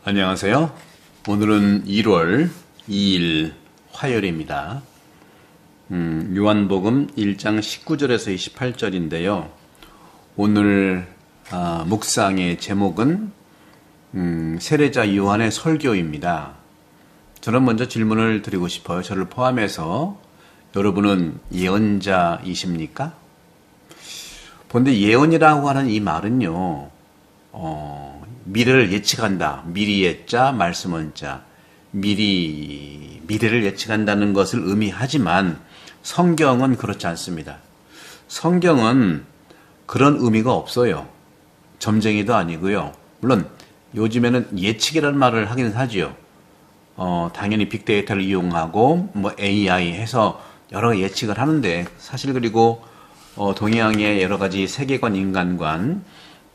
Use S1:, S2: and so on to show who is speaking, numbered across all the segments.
S1: 안녕하세요. 오늘은 1월 2일 화요일입니다. 요한복음 1장 19절에서 28절인데요. 오늘 묵상의 제목은 세례자 요한의 설교입니다. 저는 먼저 질문을 드리고 싶어요. 저를 포함해서 여러분은 예언자이십니까? 본데 예언이라고 하는 이 말은요. 미래를 예측한다. 미리 예자, 말씀은 자. 미래를 예측한다는 것을 의미하지만 성경은 그렇지 않습니다. 성경은 그런 의미가 없어요. 점쟁이도 아니고요. 물론 요즘에는 예측이라는 말을 하긴 하지요. 당연히 빅데이터를 이용하고 AI 해서 여러 가지 예측을 하는데 사실 그리고 동양의 여러 가지 세계관, 인간관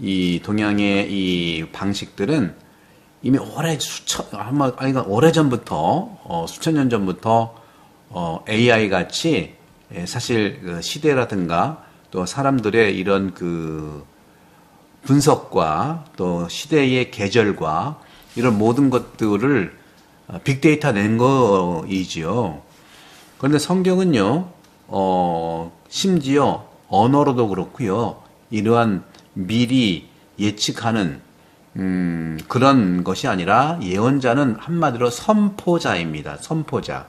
S1: 이 동양의 이 방식들은 이미 오래전부터, 수천 년 전부터, AI 같이 사실 그 시대라든가 또 사람들의 이런 그 분석과 또 시대의 계절과 이런 모든 것들을 빅데이터 낸 거이지요. 그런데 성경은요, 심지어 언어로도 그렇고요, 이러한 미리 예측하는 그런 것이 아니라 예언자는 한마디로 선포자입니다. 선포자.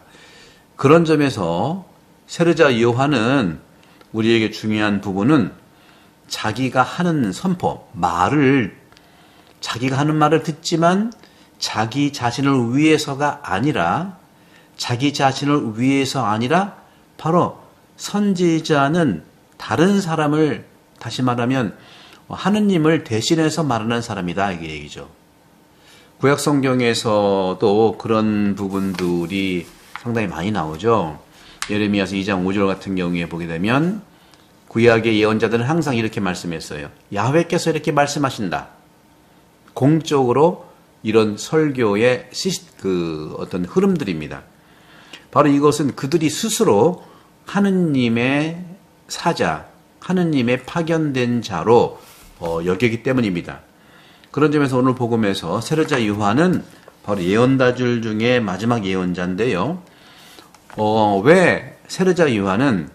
S1: 그런 점에서 세례자 요한은 우리에게 중요한 부분은 자기가 하는 선포, 자기가 하는 말을 듣지만 자기 자신을 위해서가 아니라 바로 선지자는 다른 사람을, 다시 말하면 하느님을 대신해서 말하는 사람이다, 이게 얘기죠. 구약 성경에서도 그런 부분들이 상당히 많이 나오죠. 예레미야서 2장 5절 같은 경우에 보게 되면 구약의 예언자들은 항상 이렇게 말씀했어요. 야훼께서 이렇게 말씀하신다. 공적으로 이런 설교의 어떤 흐름들입니다. 바로 이것은 그들이 스스로 하느님의 사자, 하느님의 파견된 자로 여기기 때문입니다. 그런 점에서 오늘 복음에서 세례자 요한은 바로 예언자들 중에 마지막 예언자인데요. 왜 세례자 요한은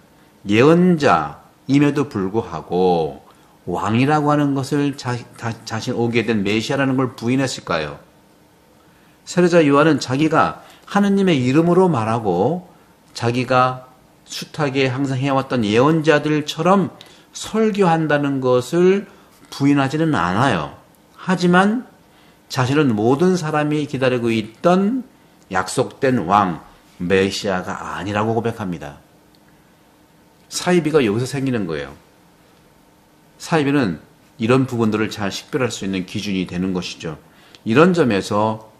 S1: 예언자임에도 불구하고 왕이라고 하는 것을 자신 오게 된 메시아라는 걸 부인했을까요? 세례자 요한은 자기가 하느님의 이름으로 말하고 자기가 숱하게 항상 해왔던 예언자들처럼 설교한다는 것을 부인하지는 않아요. 하지만 자신은 모든 사람이 기다리고 있던 약속된 왕, 메시아가 아니라고 고백합니다. 사이비가 여기서 생기는 거예요. 사이비는 이런 부분들을 잘 식별할 수 있는 기준이 되는 것이죠. 이런 점에서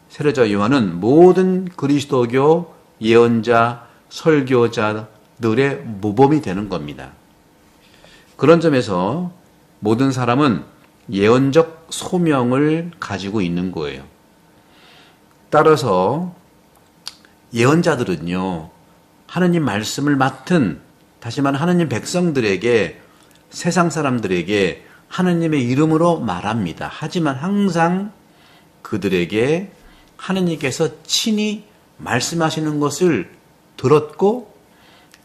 S1: 세례자 요한은 모든 그리스도교 예언자, 설교자들의 모범이 되는 겁니다. 그런 점에서 모든 사람은 예언적 소명을 가지고 있는 거예요. 따라서 예언자들은요, 하느님 말씀을 맡은, 다시 말하면 하느님 백성들에게, 세상 사람들에게 하느님의 이름으로 말합니다. 하지만 항상 그들에게 하느님께서 친히 말씀하시는 것을 들었고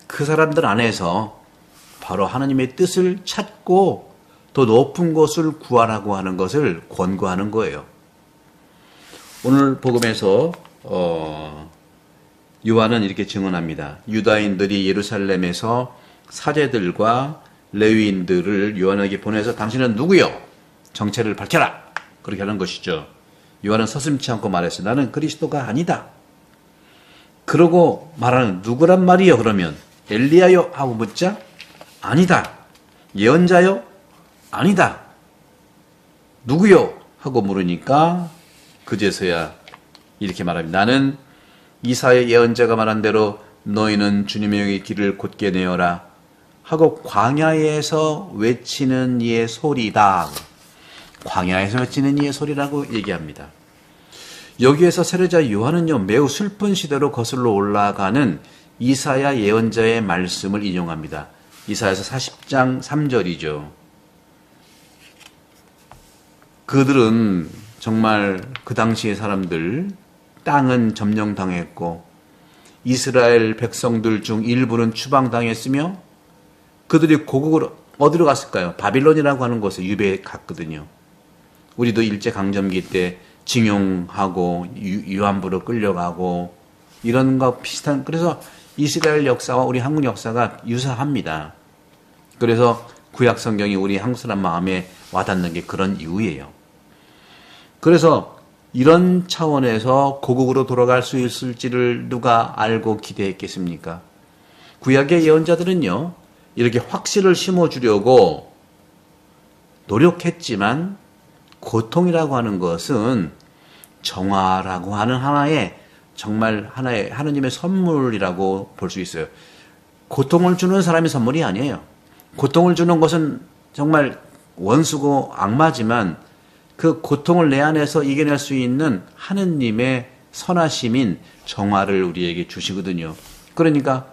S1: 그 사람들 안에서 바로 하느님의 뜻을 찾고 더 높은 것을 구하라고 하는 것을 권고하는 거예요. 오늘 복음에서 요한은 이렇게 증언합니다. 유다인들이 예루살렘에서 사제들과 레위인들을 요한에게 보내서 당신은 누구요? 정체를 밝혀라. 그렇게 하는 것이죠. 요한은 서슴지 않고 말했어요. 나는 그리스도가 아니다. 그러고 말하는 누구란 말이요? 그러면 엘리야요? 하고 묻자 아니다. 예언자요? 아니다. 누구요? 하고 물으니까 그제서야 이렇게 말합니다. 나는 이사야 예언자가 말한 대로 너희는 주님의 길을 곧게 내어라 하고 광야에서 외치는 이의 소리다. 광야에서 외치는 이의 소리라고 얘기합니다. 여기에서 세례자 요한은요, 매우 슬픈 시대로 거슬러 올라가는 이사야 예언자의 말씀을 인용합니다. 이사야서 40장 3절이죠. 그들은 정말 그 당시의 사람들 땅은 점령당했고 이스라엘 백성들 중 일부는 추방당했으며 그들이 고국으로 어디로 갔을까요? 바빌론이라고 하는 곳에 유배에 갔거든요. 우리도 일제강점기 때 징용하고 유한부로 끌려가고 이런 거 비슷한, 그래서 이스라엘 역사와 우리 한국 역사가 유사합니다. 그래서 구약 성경이 우리 한국 사람 마음에 와닿는 게 그런 이유예요. 그래서 이런 차원에서 고국으로 돌아갈 수 있을지를 누가 알고 기대했겠습니까? 구약의 예언자들은요, 이렇게 확신을 심어주려고 노력했지만 고통이라고 하는 것은 정화라고 하는 하나의 정말 하나의 하느님의 선물이라고 볼 수 있어요. 고통을 주는 사람이 선물이 아니에요. 고통을 주는 것은 정말 원수고 악마지만 그 고통을 내 안에서 이겨낼 수 있는 하느님의 선하심인 정화를 우리에게 주시거든요. 그러니까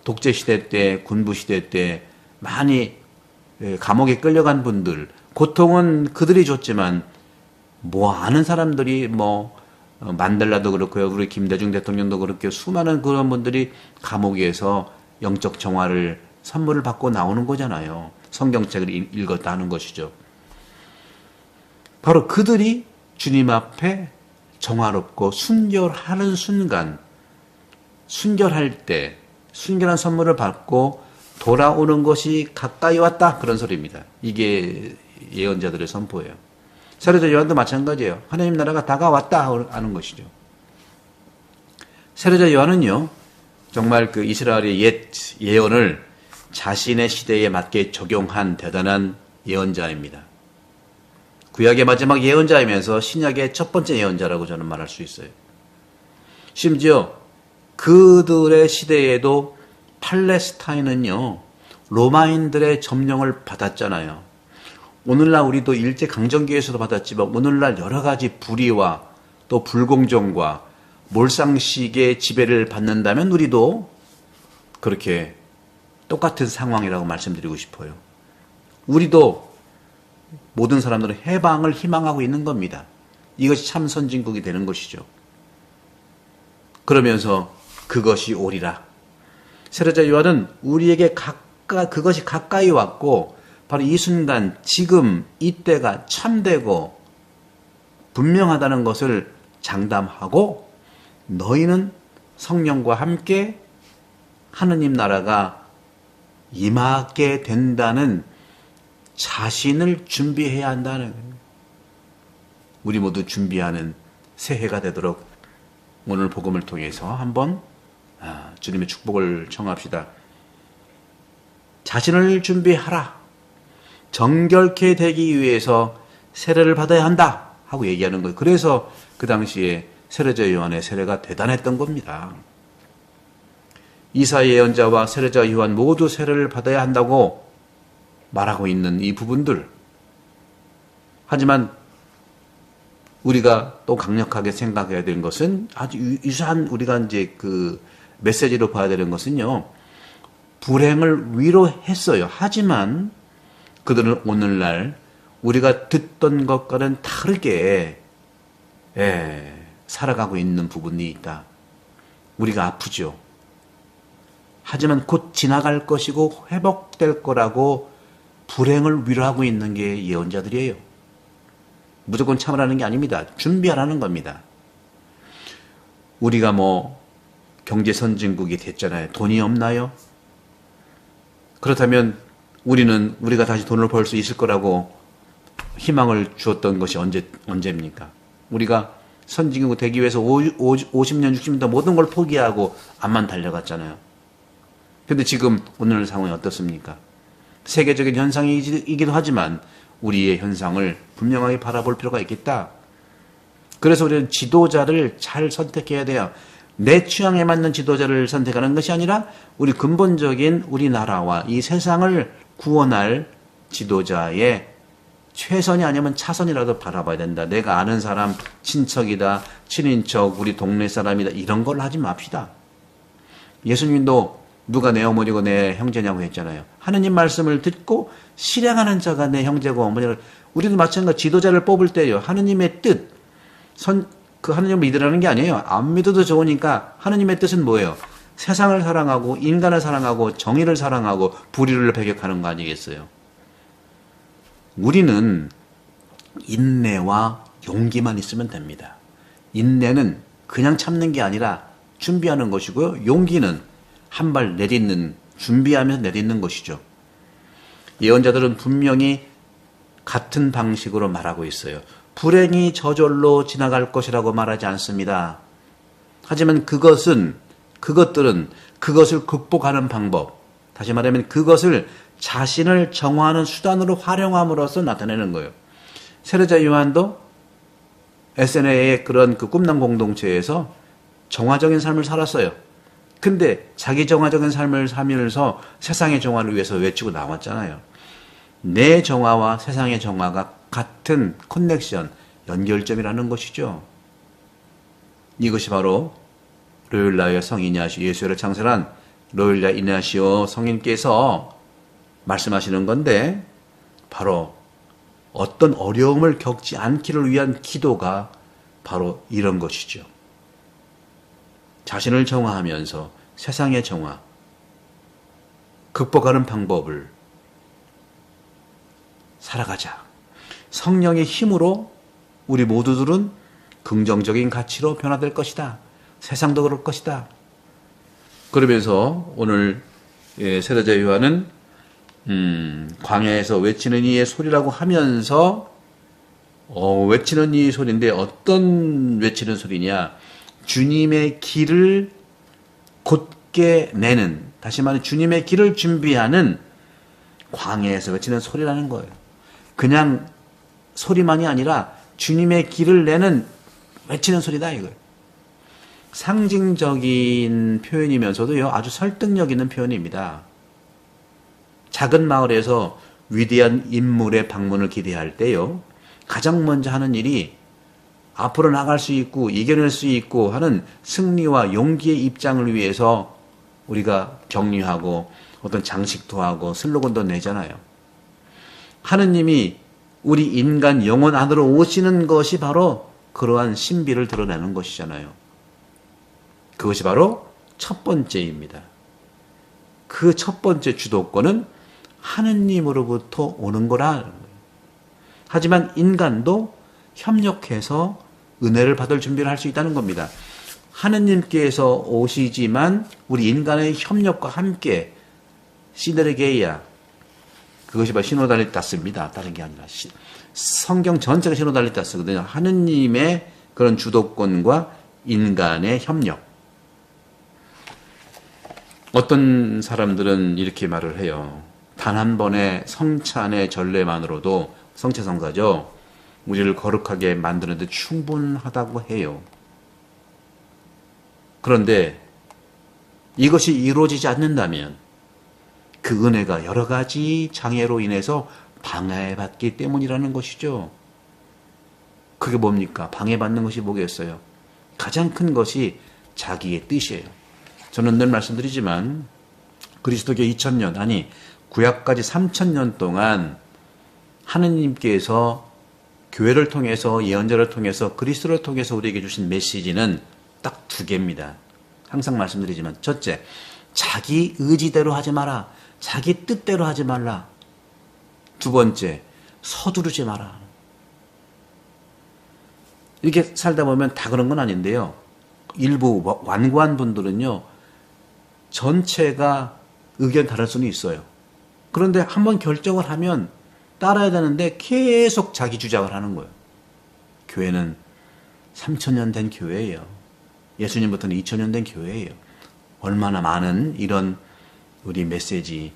S1: 독재시대 때, 군부시대 때 많이 감옥에 끌려간 분들, 고통은 그들이 줬지만 뭐 아는 사람들이 만델라도 그렇고요. 우리 김대중 대통령도 그렇게 수많은 그런 분들이 감옥에서 영적 정화를 선물을 받고 나오는 거잖아요. 성경책을 읽었다 하는 것이죠. 바로 그들이 주님 앞에 정화롭고 순결하는 순간, 순결할 때 순결한 선물을 받고 돌아오는 것이 가까이 왔다, 그런 소리입니다. 이게 예언자들의 선포예요. 세례자 요한도 마찬가지예요. 하나님 나라가 다가왔다 하는 것이죠. 세례자 요한은요, 정말 그 이스라엘의 옛 예언을 자신의 시대에 맞게 적용한 대단한 예언자입니다. 구약의 마지막 예언자이면서 신약의 첫 번째 예언자라고 저는 말할 수 있어요. 심지어 그들의 시대에도 팔레스타인은요, 로마인들의 점령을 받았잖아요. 오늘날 우리도 일제강점기에서도 받았지만 오늘날 여러 가지 불의와 또 불공정과 몰상식의 지배를 받는다면 우리도 그렇게 똑같은 상황이라고 말씀드리고 싶어요. 우리도 모든 사람들은 해방을 희망하고 있는 겁니다. 이것이 참 선진국이 되는 것이죠. 그러면서 그것이 오리라. 세례자 요한은 우리에게 그것이 가까이 왔고 바로 이 순간, 지금 이때가 참되고 분명하다는 것을 장담하고 너희는 성령과 함께 하느님 나라가 임하게 된다는 자신을 준비해야 한다는 거예요. 우리 모두 준비하는 새해가 되도록 오늘 복음을 통해서 한번 주님의 축복을 청합시다. 자신을 준비하라. 정결케 되기 위해서 세례를 받아야 한다 하고 얘기하는 거예요. 그래서 그 당시에 세례자 요한의 세례가 대단했던 겁니다. 이사 예언자와 세례자 요한 모두 세례를 받아야 한다고 말하고 있는 이 부분들. 하지만 우리가 또 강력하게 생각해야 되는 것은 아주 유사한 우리가 이제 그 메시지로 봐야 되는 것은요. 불행을 위로했어요. 하지만 그들은 오늘날 우리가 듣던 것과는 다르게 살아가고 있는 부분이 있다. 우리가 아프죠. 하지만 곧 지나갈 것이고 회복될 거라고 불행을 위로하고 있는 게 예언자들이에요. 무조건 참으라는 게 아닙니다. 준비하라는 겁니다. 우리가 경제 선진국이 됐잖아요. 돈이 없나요? 그렇다면 우리가 다시 돈을 벌 수 있을 거라고 희망을 주었던 것이 언제입니까? 우리가 선진국 되기 위해서 50년, 60년 모든 걸 포기하고 앞만 달려갔잖아요. 그런데 지금 오늘 상황이 어떻습니까? 세계적인 현상이기도 하지만 우리의 현상을 분명하게 바라볼 필요가 있겠다. 그래서 우리는 지도자를 잘 선택해야 돼요. 내 취향에 맞는 지도자를 선택하는 것이 아니라 우리 근본적인 우리나라와 이 세상을 구원할 지도자의 최선이 아니면 차선이라도 바라봐야 된다. 내가 아는 사람, 친척이다, 친인척, 우리 동네 사람이다, 이런 걸 하지 맙시다. 예수님도 누가 내 어머니고 내 형제냐고 했잖아요. 하느님 말씀을 듣고 실행하는 자가 내 형제고 어머니를 우리도 마찬가지 지도자를 뽑을 때요. 하느님의 뜻, 그 하느님을 믿으라는 게 아니에요. 안 믿어도 좋으니까 하느님의 뜻은 뭐예요? 세상을 사랑하고 인간을 사랑하고 정의를 사랑하고 불의를 배격하는 거 아니겠어요? 우리는 인내와 용기만 있으면 됩니다. 인내는 그냥 참는 게 아니라 준비하는 것이고요. 용기는 한 발 내딛는, 준비하면서 내딛는 것이죠. 예언자들은 분명히 같은 방식으로 말하고 있어요. 불행이 저절로 지나갈 것이라고 말하지 않습니다. 하지만 그것들은 그것을 극복하는 방법, 다시 말하면 그것을 자신을 정화하는 수단으로 활용함으로써 나타내는 거예요. 세례자 요한도 SNA의 그런 그 꿈남 공동체에서 정화적인 삶을 살았어요. 근데 자기 정화적인 삶을 살면서 세상의 정화를 위해서 외치고 나왔잖아요. 내 정화와 세상의 정화가 같은 커넥션, 연결점이라는 것이죠. 이것이 바로 로율라의 성 이냐시오, 예수를 창설한 로율라 이냐시오 성인께서 말씀하시는 건데, 바로 어떤 어려움을 겪지 않기를 위한 기도가 바로 이런 것이죠. 자신을 정화하면서 세상의 정화, 극복하는 방법을 살아가자. 성령의 힘으로 우리 모두들은 긍정적인 가치로 변화될 것이다. 세상도 그럴 것이다. 그러면서 오늘 세례자 요한은 광야에서 외치는 이의 소리라고 하면서 외치는 이의 소리인데 어떤 외치는 소리냐? 주님의 길을 곧게 내는, 다시 말해 주님의 길을 준비하는 광야에서 외치는 소리라는 거예요. 그냥 소리만이 아니라 주님의 길을 내는 외치는 소리다 이거예요. 상징적인 표현이면서도요, 아주 설득력 있는 표현입니다. 작은 마을에서 위대한 인물의 방문을 기대할 때요, 가장 먼저 하는 일이 앞으로 나갈 수 있고 이겨낼 수 있고 하는 승리와 용기의 입장을 위해서 우리가 격려하고 어떤 장식도 하고 슬로건도 내잖아요. 하느님이 우리 인간 영혼 안으로 오시는 것이 바로 그러한 신비를 드러내는 것이잖아요. 그것이 바로 첫 번째입니다. 그 첫 번째 주도권은 하느님으로부터 오는 거라. 하지만 인간도 협력해서 은혜를 받을 준비를 할 수 있다는 겁니다. 하느님께서 오시지만 우리 인간의 협력과 함께 시네르게이아, 그것이 바로 시노달리타스입니다. 다른 게 아니라 성경 전체가 시노달리타스거든요. 하느님의 그런 주도권과 인간의 협력. 어떤 사람들은 이렇게 말을 해요. 단 한 번의 성찬의 전례만으로도, 성체성사죠, 우리를 거룩하게 만드는 데 충분하다고 해요. 그런데 이것이 이루어지지 않는다면 그 은혜가 여러 가지 장애로 인해서 방해받기 때문이라는 것이죠. 그게 뭡니까? 방해받는 것이 뭐겠어요? 가장 큰 것이 자기의 뜻이에요. 저는 늘 말씀드리지만 그리스도교 2000년, 아니 구약까지 3000년 동안 하느님께서 교회를 통해서, 예언자를 통해서, 그리스도를 통해서 우리에게 주신 메시지는 딱 두 개입니다. 항상 말씀드리지만, 첫째, 자기 의지대로 하지 마라. 자기 뜻대로 하지 말라. 두 번째, 서두르지 마라. 이렇게 살다 보면 다 그런 건 아닌데요. 일부 완고한 분들은요, 전체가 의견 다를 수는 있어요. 그런데 한번 결정을 하면 따라야 되는데 계속 자기 주장을 하는 거예요. 교회는 3000년 된 교회예요. 예수님부터는 2000년 된 교회예요. 얼마나 많은 이런 우리 메시지,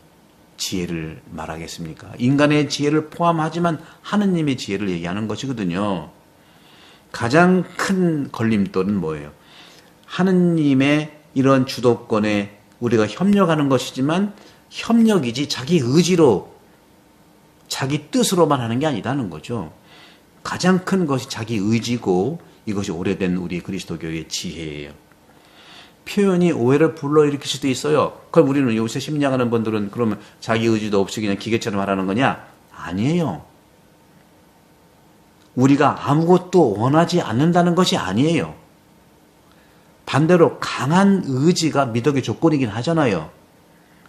S1: 지혜를 말하겠습니까? 인간의 지혜를 포함하지만 하느님의 지혜를 얘기하는 것이거든요. 가장 큰 걸림돌은 뭐예요? 하느님의 이런 주도권에 우리가 협력하는 것이지만 협력이지 자기 의지로, 자기 뜻으로만 하는 게 아니다는 거죠. 가장 큰 것이 자기 의지고, 이것이 오래된 우리 그리스도교의 지혜예요. 표현이 오해를 불러일으킬 수도 있어요. 그럼 우리는 요새 심리학하는 분들은 그러면 자기 의지도 없이 그냥 기계처럼 하라는 거냐? 아니에요. 우리가 아무것도 원하지 않는다는 것이 아니에요. 반대로 강한 의지가 미덕의 조건이긴 하잖아요.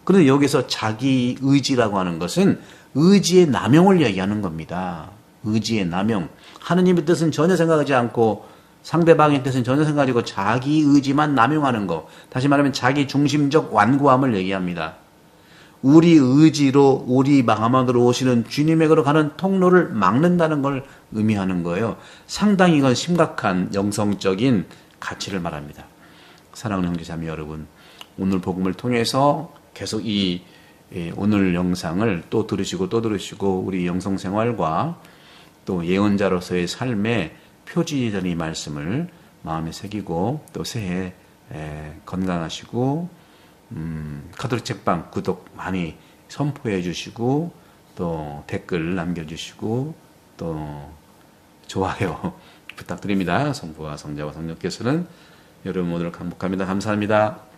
S1: 그런데 여기서 자기 의지라고 하는 것은 의지의 남용을 얘기하는 겁니다. 의지의 남용. 하느님의 뜻은 전혀 생각하지 않고 상대방의 뜻은 전혀 생각하지 않고 자기 의지만 남용하는 것. 다시 말하면 자기 중심적 완고함을 얘기합니다. 우리 의지로 우리 마음으로 오시는 주님에게로 가는 통로를 막는다는 걸 의미하는 거예요. 상당히 이건 심각한 영성적인 가치를 말합니다. 사랑하는 형제자매 여러분, 오늘 복음을 통해서 계속 이 오늘 영상을 또 들으시고 우리 영성생활과 또 예언자로서의 삶의 표지된 이 말씀을 마음에 새기고 또 새해 건강하시고 카톨릭 책방 구독 많이 선포해 주시고 또 댓글 남겨주시고 또 좋아요 부탁드립니다. 성부와 성자와 성령께서는 여러분 오늘 감복합니다. 감사합니다.